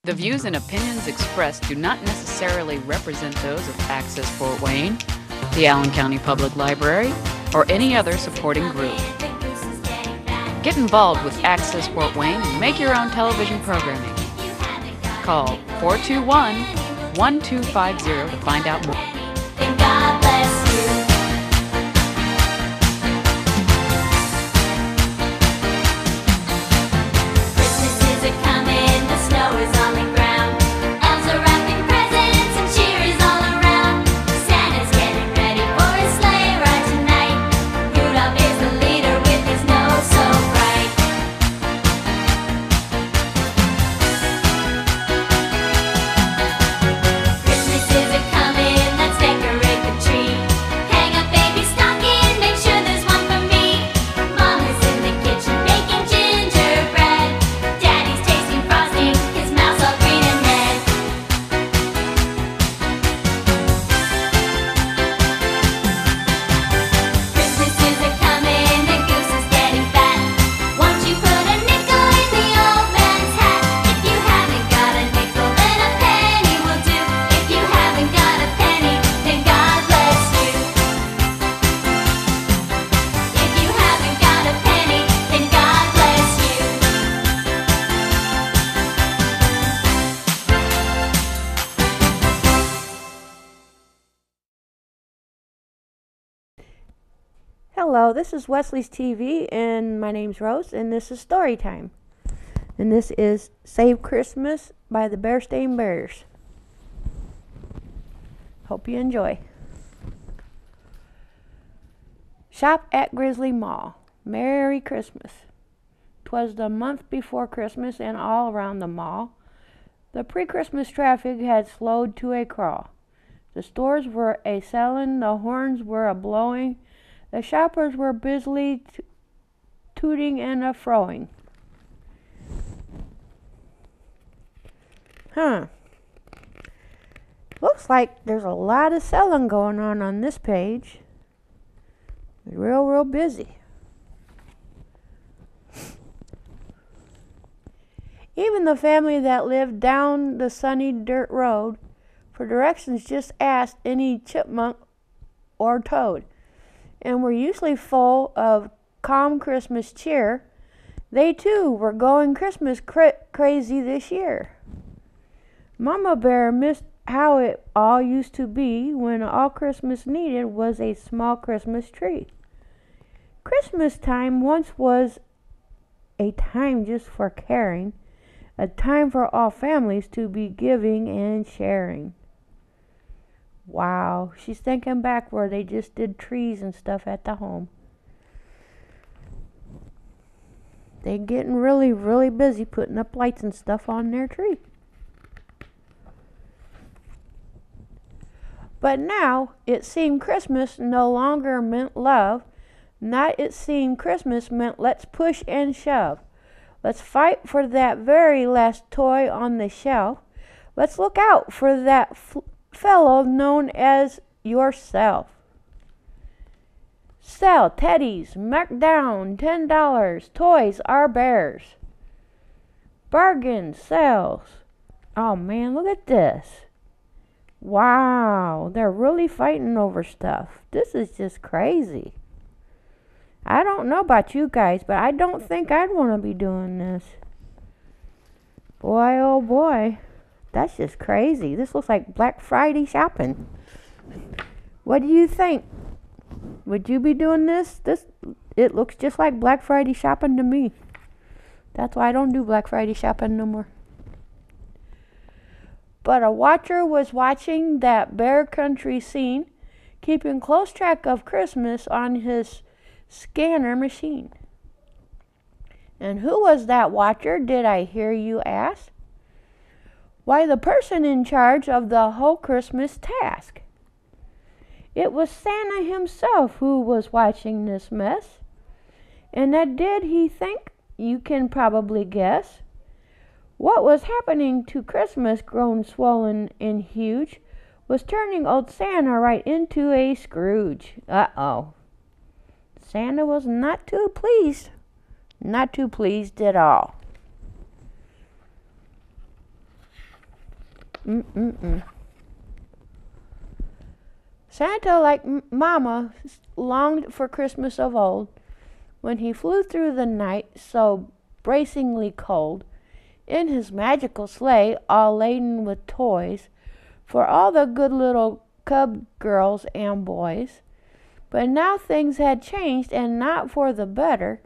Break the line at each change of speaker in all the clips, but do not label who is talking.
The views and opinions expressed do not necessarily represent those of Access Fort Wayne, the Allen County Public Library, or any other supporting group. Get involved with Access Fort Wayne and make your own television programming. Call 421-1250 to find out more.
And God bless you. Christmas is a-comin', the snow is on the ground. Elves are wrapping presents and cheer is all around. Santa's getting ready for his sleigh ride tonight. Rudolph is the leader with his nose so bright. Christmas is a-comin', let's decorate the tree. Hang up baby stocking, make sure there's one for me. Mama's in the kitchen baking gingerbread. Daddy's tasting frosting, his mouth's all green and red. Christmas is a-comin', the goose is getting fat. Won't you put a nickel in the old man's hat? If you haven't got a nickel, then a penny will do. If you haven't got a penny, then God bless you. If you haven't got a penny, then God bless you.
Hello, this is Wesley's TV, and my name's Rose, and this is Storytime. And this is Save Christmas by the Berenstain Bears. Hope you enjoy. Shop at Grizzly Mall. Merry Christmas. 'Twas the month before Christmas, and all around the mall, the pre-Christmas traffic had slowed to a crawl. The stores were a-sellin', the horns were a-blowing, the shoppers were busily tooting and a-froing. Looks like there's a lot of selling going on this page. Real busy. Even the family that lived down the sunny dirt road for directions just asked any chipmunk or toad, and were usually full of calm Christmas cheer. They too were going Christmas crazy this year. Mama Bear missed how it all used to be when all Christmas needed was a small Christmas tree. Christmas time once was a time just for caring, a time for all families to be giving and sharing. Wow, she's thinking back where they just did trees and stuff at the home. They're getting really busy putting up lights and stuff on their tree. But now, it seemed Christmas no longer meant love. Not it seemed Christmas meant let's push and shove. Let's fight for that very last toy on the shelf. Let's look out for that fellow known as yourself. Sell teddies, marked down $10. Toys are bears. Bargain sales. Oh man, look at this. Wow, they're really fighting over stuff. This is just crazy. I don't know about you guys, but I don't think I'd want to be doing this. Boy, oh boy. That's just crazy. This looks like Black Friday shopping. What do you think? Would you be doing this? It looks just like Black Friday shopping to me. That's why I don't do Black Friday shopping no more. But a watcher was watching that bear country scene, keeping close track of Christmas on his scanner machine. And who was that watcher, did I hear you ask? Why, the person in charge of the whole Christmas task. It was Santa himself who was watching this mess. And that did he think? You can probably guess. What was happening to Christmas, grown swollen and huge, was turning old Santa right into a Scrooge. Uh-oh. Santa was not too pleased. Not too pleased at all. Santa, like Mama, longed for Christmas of old, when he flew through the night so bracingly cold, in his magical sleigh all laden with toys, for all the good little cub girls and boys. But now things had changed, and not for the better.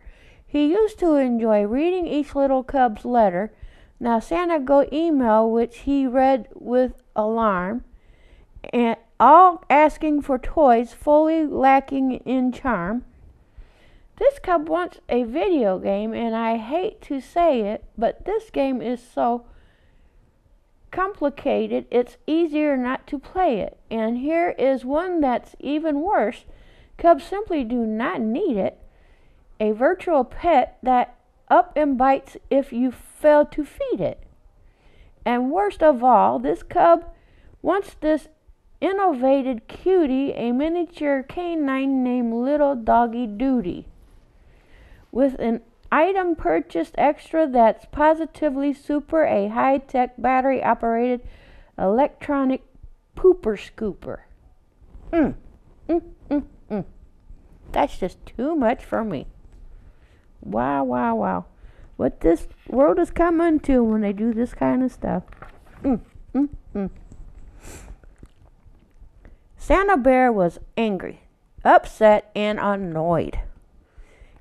He used to enjoy reading each little cub's letter. Now Santa go email, which he read with alarm, and all asking for toys fully lacking in charm. This cub wants a video game, and I hate to say it, but this game is so complicated it's easier not to play it. And here is one that's even worse. Cubs simply do not need it. A virtual pet that up and bites if you fail to feed it. And worst of all, this cub wants this innovated cutie, a miniature canine named Little Doggy Duty, with an item purchased extra that's positively super, a high-tech battery-operated electronic pooper scooper. That's just too much for me. Wow. What this world is coming to when they do this kind of stuff. Santa Bear was angry, upset, and annoyed.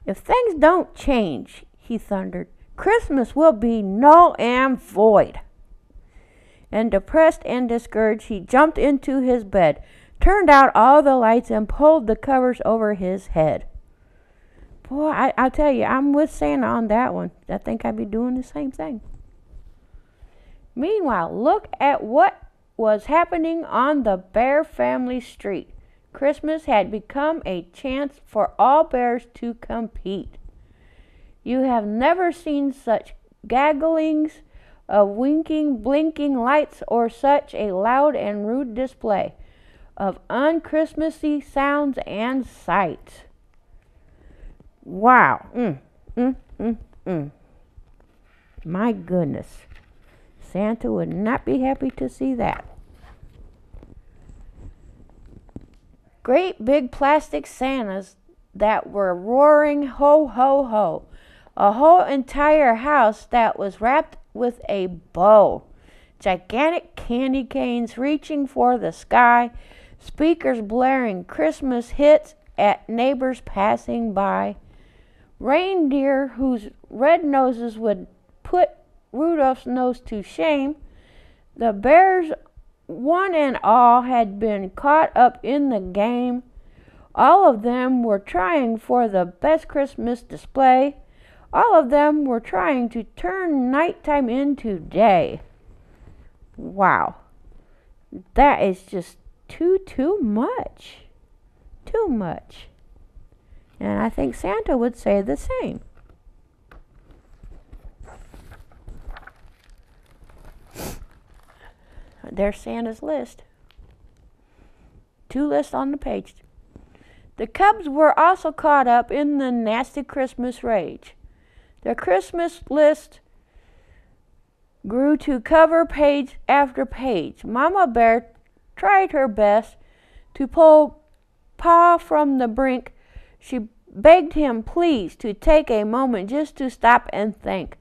If things don't change, he thundered, Christmas will be null and void. And depressed and discouraged, he jumped into his bed, turned out all the lights, and pulled the covers over his head. Boy, I tell you, I'm with Santa on that one. I think I'd be doing the same thing. Meanwhile, look at what was happening on the Bear family street. Christmas had become a chance for all bears to compete. You have never seen such gagglings of winking, blinking lights, or such a loud and rude display of un-Christmassy sounds and sights. Wow. My goodness. Santa would not be happy to see that. Great big plastic Santas that were roaring ho, ho, ho. A whole entire house that was wrapped with a bow. Gigantic candy canes reaching for the sky. Speakers blaring Christmas hits at neighbors passing by. Reindeer whose red noses would put Rudolph's nose to shame. The bears, one and all, had been caught up in the game. All of them were trying for the best Christmas display. All of them were trying to turn nighttime into day. Wow. That is just too much. Too much. And I think Santa would say the same. There's Santa's list. 2 lists on the page. The Cubs were also caught up in the nasty Christmas rage. The Christmas list grew to cover page after page. Mama Bear tried her best to pull Pa from the brink. She begged him please to take a moment just to stop and think.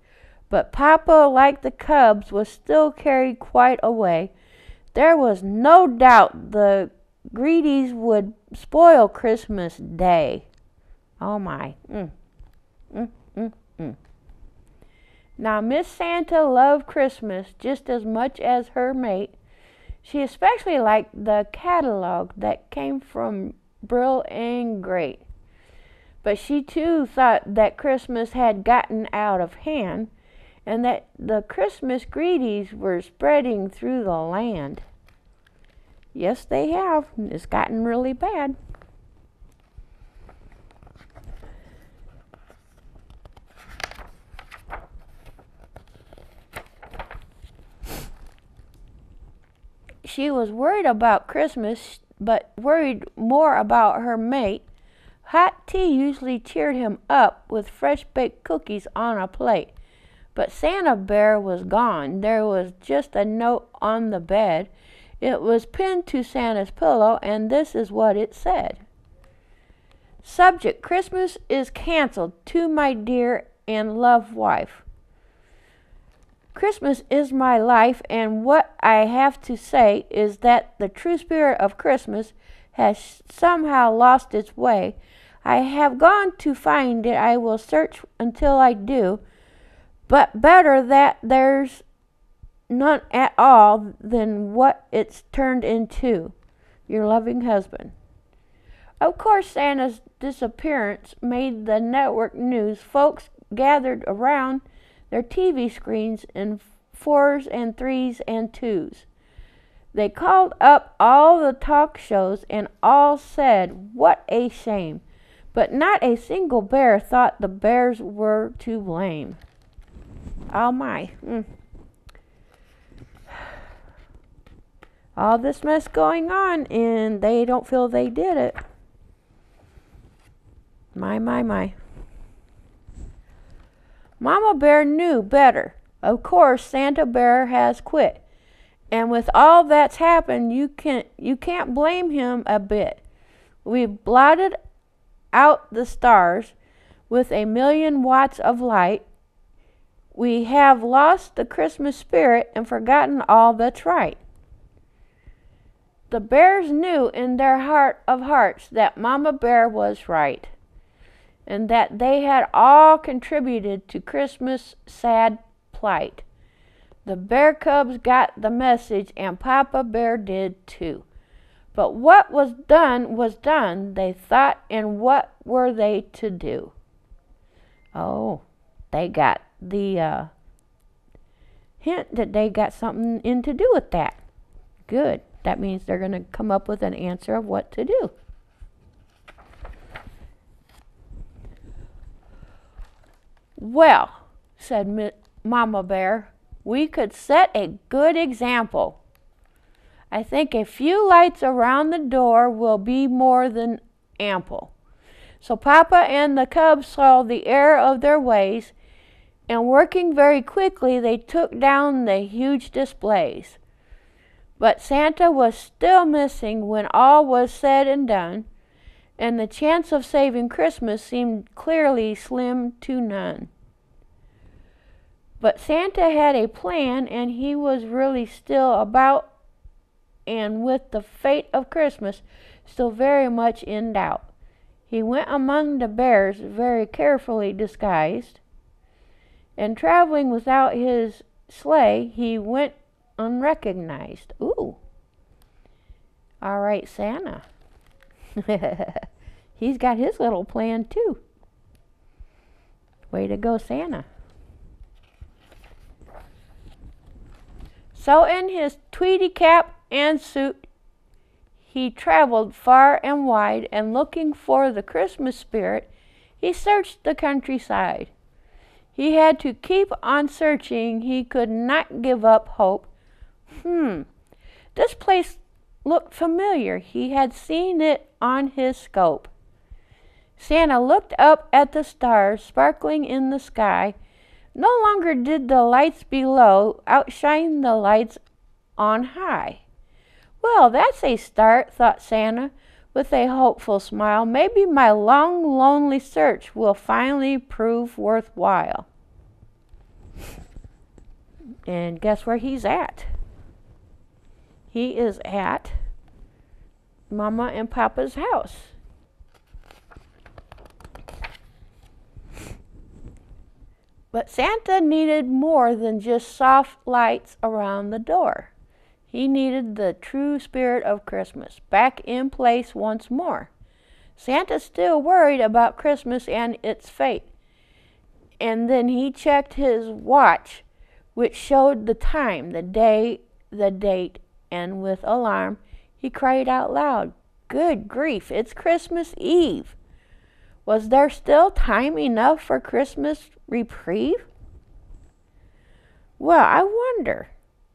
But Papa, like the Cubs, was still carried quite away. There was no doubt the greedies would spoil Christmas Day. Oh my. Now, Miss Santa loved Christmas just as much as her mate. She especially liked the catalog that came from Brill and Great. But she too thought that Christmas had gotten out of hand, and that the Christmas greedies were spreading through the land. Yes, they have. It's gotten really bad. She was worried about Christmas, but worried more about her mate. Hot tea usually cheered him up with fresh baked cookies on a plate. But Santa Bear was gone. There was just a note on the bed. It was pinned to Santa's pillow, and this is what it said. Subject: Christmas is canceled. To my dear and loved wife. Christmas is my life, and what I have to say is that the true spirit of Christmas has somehow lost its way. I have gone to find it. I will search until I do. But better that there's none at all than what it's turned into. Your loving husband. Of course, Santa's disappearance made the network news. Folks gathered around their TV screens in 4s and 3s and 2s. They called up all the talk shows and all said, "What a shame." But not a single bear thought the bears were to blame. Oh my. All this mess going on, and they don't feel they did it. My. Mama Bear knew better. Of course, Santa Bear has quit. And with all that's happened, you can't blame him a bit. We've blotted out the stars with 1,000,000 watts of light. We have lost the Christmas spirit and forgotten all that's right. The bears knew in their heart of hearts that Mama Bear was right, and that they had all contributed to Christmas' sad plight. The bear cubs got the message, and Papa Bear did too. But what was done, they thought, and what were they to do? Oh, they got the hint that they got something in to do with that. Good. That means they're going to come up with an answer of what to do. Well, said Mama Bear, we could set a good example. I think a few lights around the door will be more than ample. So Papa and the cubs saw the error of their ways, and working very quickly, they took down the huge displays. But Santa was still missing when all was said and done, and the chance of saving Christmas seemed clearly slim to none. But Santa had a plan, and he was really still about, and with the fate of Christmas still very much in doubt. He went among the bears very carefully disguised, and traveling without his sleigh, he went unrecognized. Ooh. All right, Santa. He's got his little plan too. Way to go, Santa. So in his tweedy cap and suit, he traveled far and wide, and looking for the Christmas spirit, he searched the countryside. He had to keep on searching. He could not give up hope. This place looked familiar. He had seen it on his scope. Santa looked up at the stars sparkling in the sky. No longer did the lights below outshine the lights on high. Well, that's a start, thought Santa with a hopeful smile. Maybe my long, lonely search will finally prove worthwhile. And guess where he's at? He is at Mama and Papa's house. But Santa needed more than just soft lights around the door. He needed the true spirit of Christmas back in place once more. Santa still worried about Christmas and its fate. And then he checked his watch, which showed the time, the day, the date, and with alarm, he cried out loud, "Good grief, it's Christmas Eve!" Was there still time enough for Christmas reprieve? Well, I wonder,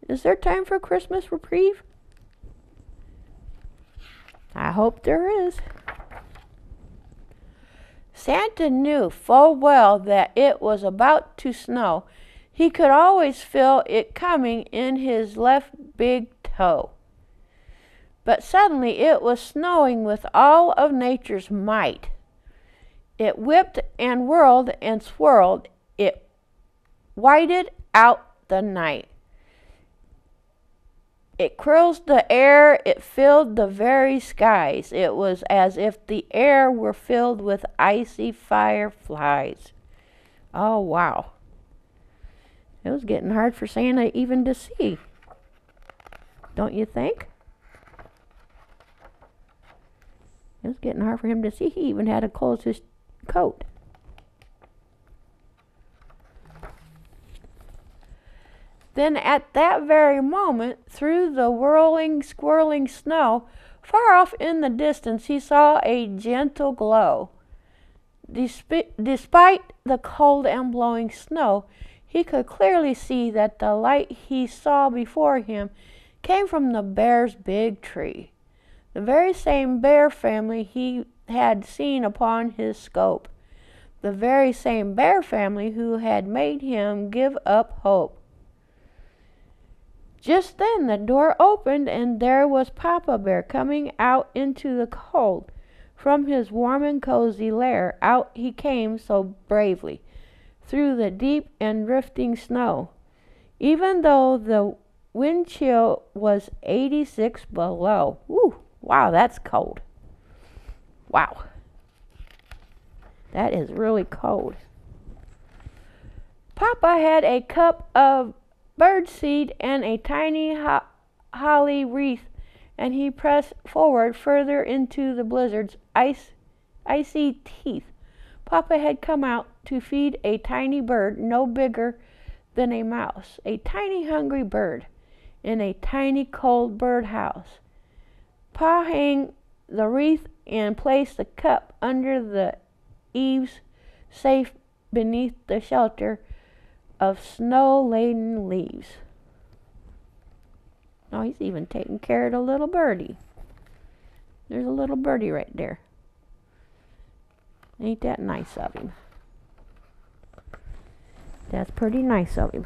is there time for Christmas reprieve? I hope there is. Santa knew full well that it was about to snow. He could always feel it coming in his left big toe. But suddenly it was snowing with all of nature's might. It whipped and whirled and swirled. It whited out the night. It cruised the air. It filled the very skies. It was as if the air were filled with icy fireflies. Oh, wow. It was getting hard for Santa even to see. Don't you think? It was getting hard for him to see. He even had to close his coat. Then at that very moment, through the whirling, swirling snow, far off in the distance, he saw a gentle glow. Despite the cold and blowing snow, he could clearly see that the light he saw before him came from the bear's big tree, the very same bear family he had seen upon his scope, the very same bear family who had made him give up hope. Just then the door opened, and there was Papa Bear coming out into the cold. From his warm and cozy lair, out he came so bravely, through the deep and drifting snow, even though the wind chill was 86 below. Woo, wow, that's cold. Wow. That is really cold. Papa had a cup of birdseed and a tiny holly wreath, and he pressed forward further into the blizzard's icy teeth. Papa had come out to feed a tiny bird no bigger than a mouse, a tiny hungry bird in a tiny cold birdhouse. Pa hung the wreath and placed the cup under the eaves, safe beneath the shelter of snow-laden leaves. Oh, he's even taking care of the little birdie. There's a little birdie right there. Ain't that nice of him? That's pretty nice of him.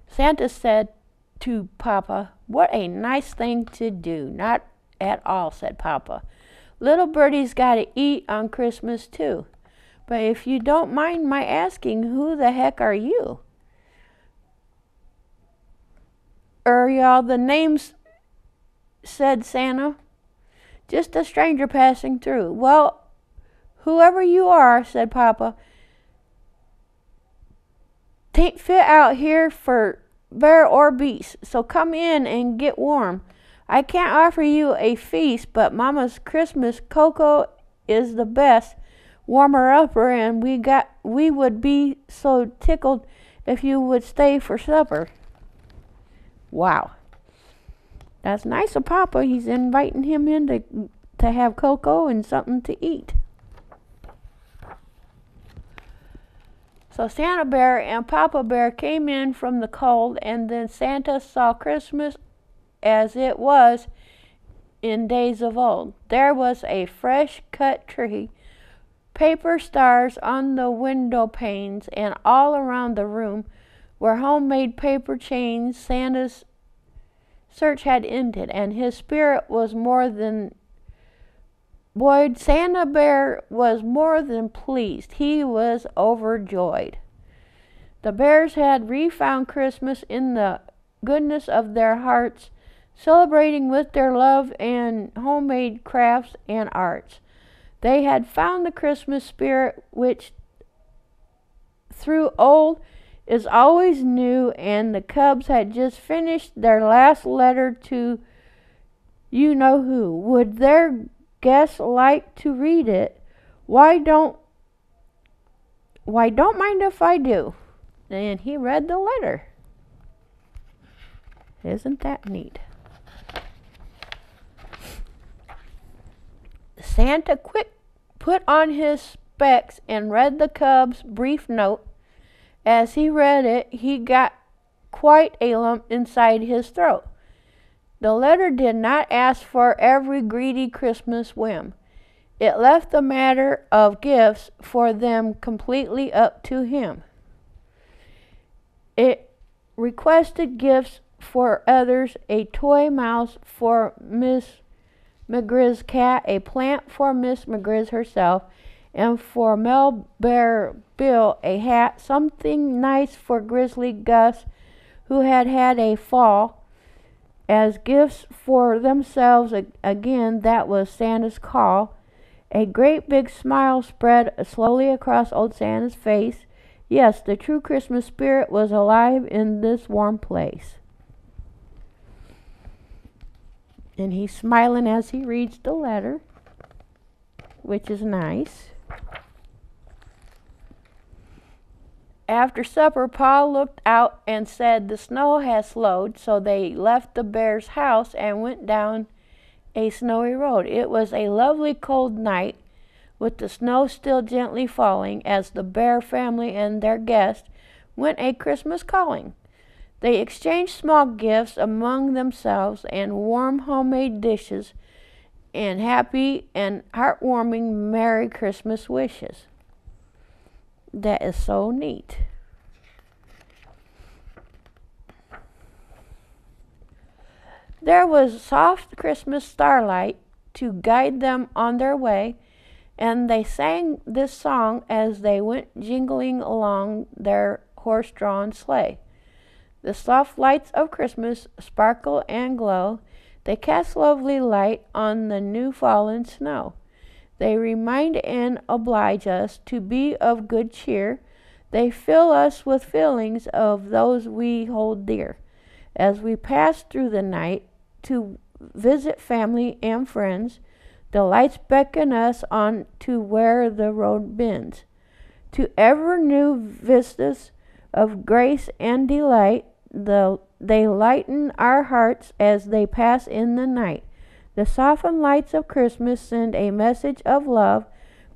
Santa said to Papa, "What a nice thing to do." "Not at all," said Papa. "Little birdies gotta eat on Christmas too. But if you don't mind my asking, who the heck are you?" Y'all, the names," said Santa. "Just a stranger passing through." "Well, whoever you are," said Papa, "'tain't fit out here for bear or beast, so come in and get warm. I can't offer you a feast, but Mama's Christmas cocoa is the best warmer-upper, and we would be so tickled if you would stay for supper." Wow. That's nice of Papa. He's inviting him in to have cocoa and something to eat. So Santa Bear and Papa Bear came in from the cold, and then Santa saw Christmas as it was in days of old. There was a fresh-cut tree, paper stars on the window panes, and all around the room were homemade paper chains. Santa's search had ended, and his spirit was more than buoyed. Santa Bear was more than pleased. He was overjoyed. The bears had refound Christmas in the goodness of their hearts, celebrating with their love and homemade crafts and arts. They had found the Christmas spirit, which through old is always new, and the Cubs had just finished their last letter to you-know-who. Would their guests like to read it? Why don't mind if I do. And he read the letter. Isn't that neat? Santa quick put on his specs and read the Cub's brief note. As he read it, he got quite a lump inside his throat. The letter did not ask for every greedy Christmas whim. It left the matter of gifts for them completely up to him. It requested gifts for others, a toy mouse for Miss McGrizz's cat, a plant for Miss McGrizz herself, and for Mel Bear Bill a hat, something nice for Grizzly Gus, who had had a fall. As gifts for themselves, again, that was Santa's call. A great big smile spread slowly across old Santa's face. Yes, the true Christmas spirit was alive in this warm place. And he's smiling as he reads the letter, which is nice. After supper, Pa looked out and said the snow has slowed, so they left the bear's house and went down a snowy road. It was a lovely cold night, with the snow still gently falling, as the Bear family and their guest went a Christmas calling. They exchanged small gifts among themselves and warm homemade dishes and happy and heartwarming Merry Christmas wishes. That is so neat. There was soft Christmas starlight to guide them on their way, and they sang this song as they went jingling along their horse-drawn sleigh. The soft lights of Christmas sparkle and glow. They cast lovely light on the new-fallen snow. They remind and oblige us to be of good cheer. They fill us with feelings of those we hold dear. As we pass through the night to visit family and friends, the lights beckon us on to where the road bends, to ever new vistas of grace and delight. They lighten our hearts as they pass in the night. The softened lights of Christmas send a message of love,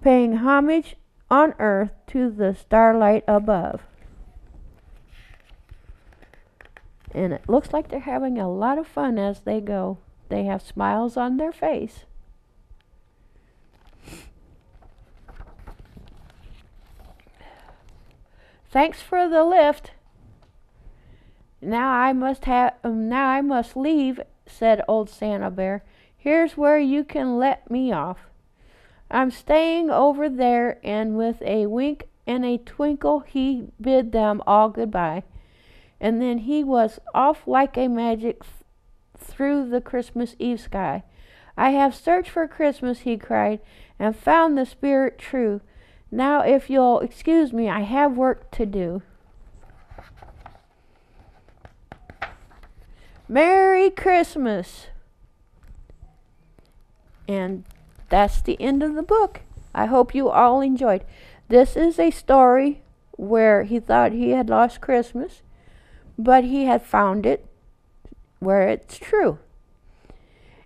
paying homage on earth to the starlight above. And it looks like they're having a lot of fun as they go. They have smiles on their face. Thanks for the lift. Now I must leave, said old Santa Bear. Here's where you can let me off. I'm staying over there, and with a wink and a twinkle he bid them all goodbye. And then he was off like a magic through the Christmas Eve sky. I have searched for Christmas, he cried, and found the spirit true. Now if you'll excuse me, I have work to do. Merry Christmas! And that's the end of the book. I hope you all enjoyed. This is a story where he thought he had lost Christmas, but he had found it where it's true.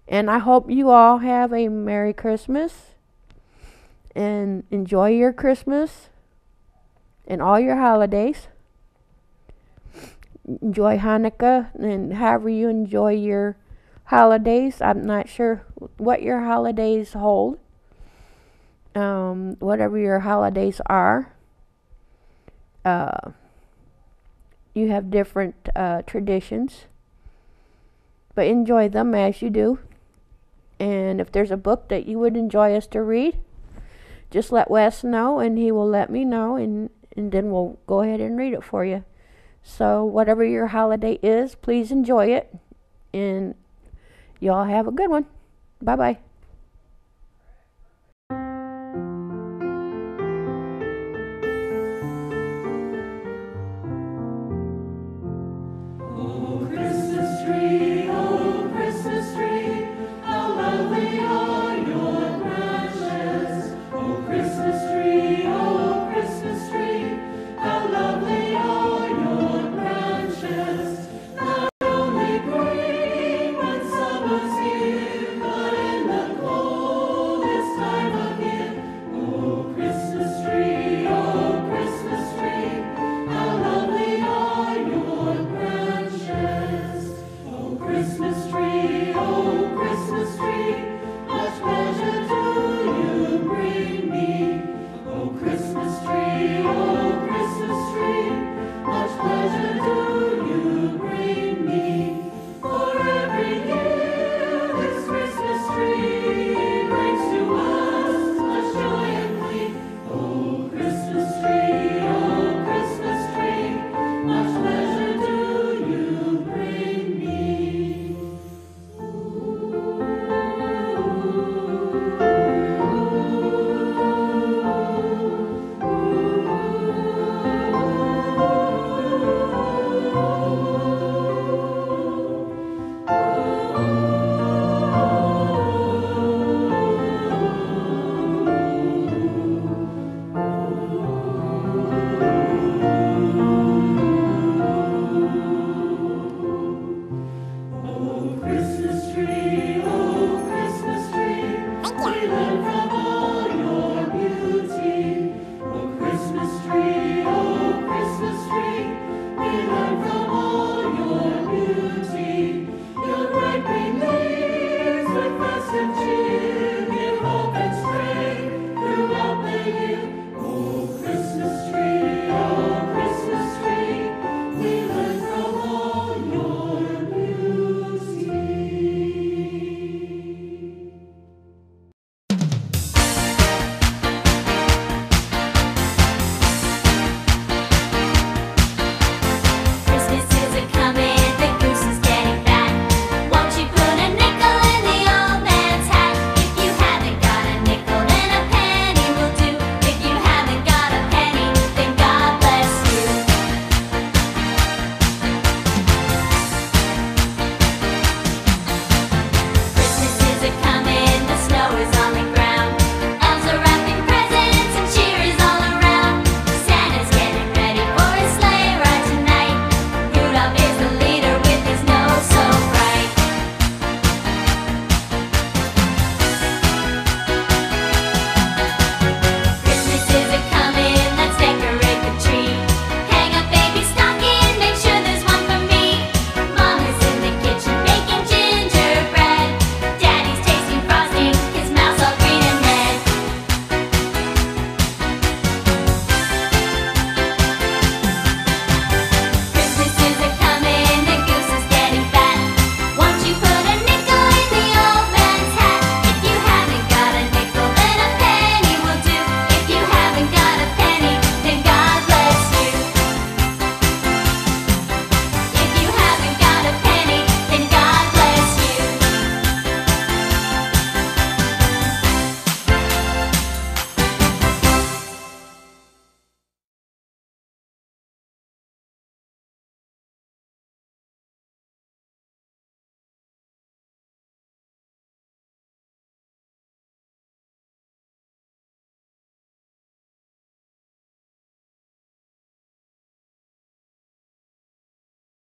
And I hope you all have a Merry Christmas and enjoy your Christmas and all your holidays. Enjoy Hanukkah and however you enjoy your holidays. I'm not sure what your holidays hold. Whatever your holidays are. You have different traditions. But enjoy them as you do. And if there's a book that you would enjoy us to read, just let Wes know and he will let me know, and then we'll go ahead and read it for you. So whatever your holiday is, please enjoy it. And y'all have a good one. Bye-bye.